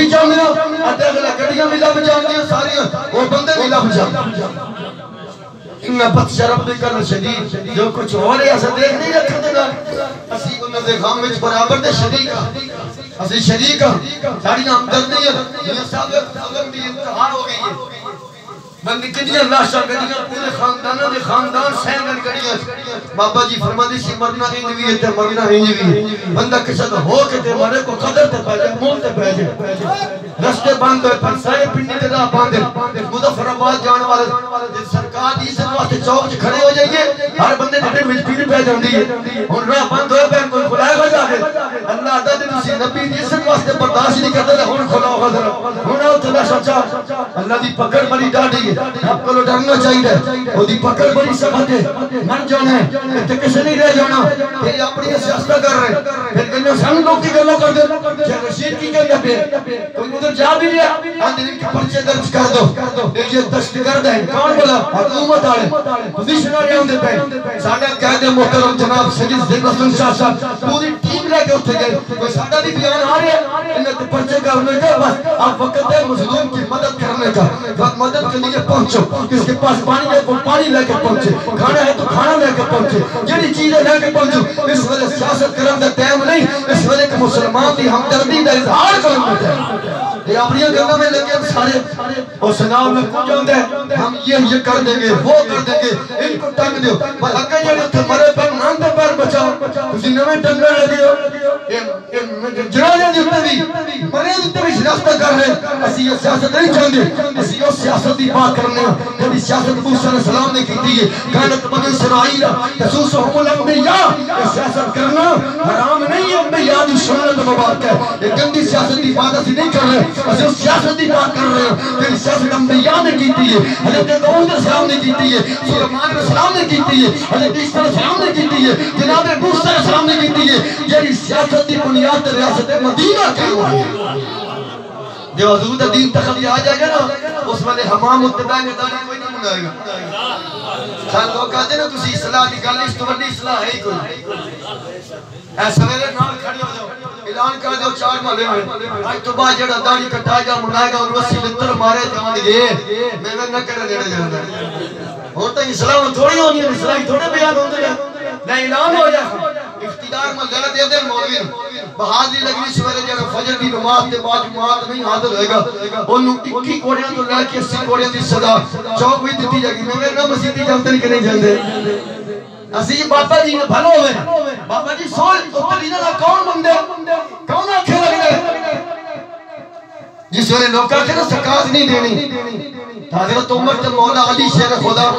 معافی چاہنے ہیں اگلے گڑیاں بھی لب جان دیا ساری وہ بندے بھی لب جان انہا بطش ربک الشدید جو کچھ ہو رہے ایسا دیکھ نہیں رکھا دے گا اسی انہا دے غام وچ برابر دے شریکہ اسی شریکہ ساری ہمدردی ہے یہ سابق سابق بھی انتہار ہو گئی ہے بندی کتنی لاشا گڑیاں پورے خاندانوں دے خاندان سینگن گڑیاں بابا جی فرما دی سی مرنا انجوی ہے تے مرنا انجوی ہے بندہ کسد ہو کے تے مرے کو قدر تے پہلے مول تے پہلے رستے باندھ ہوئے پنسائے پنڈی تے دا باندھے مظفر آباد جان والے سرکار دی عزت واسطے چوک چ کھڑے ہو جائیے ہر بندے تے وچ پیر پہ جاندی ہے ہن راہ بند ہوئے پہ کوئی کھلائے گا جا کے اللہ دا تے تسی نبی دی عزت واسطے برداشت نہیں کرتے ہن کھلاؤ حضرت ہن او تے سچا اللہ دی پکڑ بڑی ڈاڈی آپ کو ڈرنا چاہیے وہ دی پکڑ بڑی سخت ہے من جانا ہے اتنے کسے نہیں رہ جانا پھر اپنی سیاستہ کر رہے پھر کہنے سن لوگ کی گلوں کر دے شیخ رشید کی کہنے پہ کوئی ادھر جا بھی لیا آندھے ان کے پرچے درج کر دو یہ دشت کر دیں کون بولا حکومت آئے پوزیشنر آندھے پہ ساڑھا قید محترم جناب سجد ذکر رسول شاہ صاحب پوری ٹیم لے کے اٹھے گئے کوئی ساڑھا بھی بیان آ رہے ہیں انہیں تو پرچے کرنے کا بس آپ وقت ہے مظلوم کی مدد کرنے کا وقت مدد کے لیے پہنچو کس کے پاس پانی ہے وہ پانی لے کے پہنچے کھانا ہے تو کھانا لے کے پہنچے جنہی چیزیں لے کے پہنچو اس وجہ سیاست کرم دا ٹائم نہیں اس وجہ کہ مسلمان دی ہمدردی دا اظہار کرم دا ٹائم یہ اپنی گلوں میں لگے ہم سارے اور سناؤ میں کچھ جاندے ہم یہ کر دیں گے وہ کر دیں گے ان کو ٹنگ دیو پر اگر یہ تھے مرے پر نام دے پر بچاؤ تسی نویں ٹنگنے لگے ہو جنازے دی اتنے بھی مرے دی اتنے بھی شناختہ کر رہے اسی یہ سیاست نہیں چاہتے اسی یہ سیاست دی بات کرنے ہیں کبھی سیاست موسیٰ علیہ السلام نے کی دیئے کانت بنی اسرائیل تسوسہم الانبیاء یہ سیاست کرنا حرام نہیں ہے انبیاء دی سنت مبارک ہے یہ گندی سیاست دی بات اسی نہیں کر رہے اسی اس سیاست دی بات کر رہے ہیں کہ سیاست انبیاء نے کی دیئے حضرت داؤد علیہ السلام نے کی دیئے سلیمان علیہ السلام نے کی دیئے حضرت عیسیٰ علیہ السلام نے کی دیئے جناب موسیٰ علیہ السلام نے کی دیئے یہ سیاست دی بنیاد ریاست مدینہ کی ہوئی جو حضور دین تخلی آ جائے گا نا اس والے حمام اتباع کے دانی کوئی نہیں منائے گا سان لوگ کہتے ہیں نا تسی اصلاح دی گل اس تو بڑی اصلاح ہے ہی کوئی اے سویرے نال کھڑے ہو جاؤ اعلان کر دو 4 محلے میں آج تو بعد جڑا داڑھی کٹائے گا منائے گا اور وسی لتر مارے جان گے میں نہ کرے لینے جانا اور تو اسلام تھوڑی ہونی ہے اسلام تھوڑے بیان ہوتے ہیں نہ اعلان ہو جائے اقتدار میں غلط دے دے مولوی بہادری لگنی سویرے جڑا فجر دی نماز دے بعد جماعت نہیں حاضر ہوئے گا انہوں 21 کوڑیاں تو لے کے 80 کوڑیاں دی صدا چوک بھی دیتی جائے گی میں نہ مسیحی جانتے نہیں کہ نہیں جانتے اسی بابا جی نے بھلو ہوئے بابا جی سوچ اتر لینا کون بندے کون آنکھیں لگ رہے جس ویلے لوگ کہتے ہیں سکاز نہیں دینی حضرت عمر تے مولا علی شیر خدا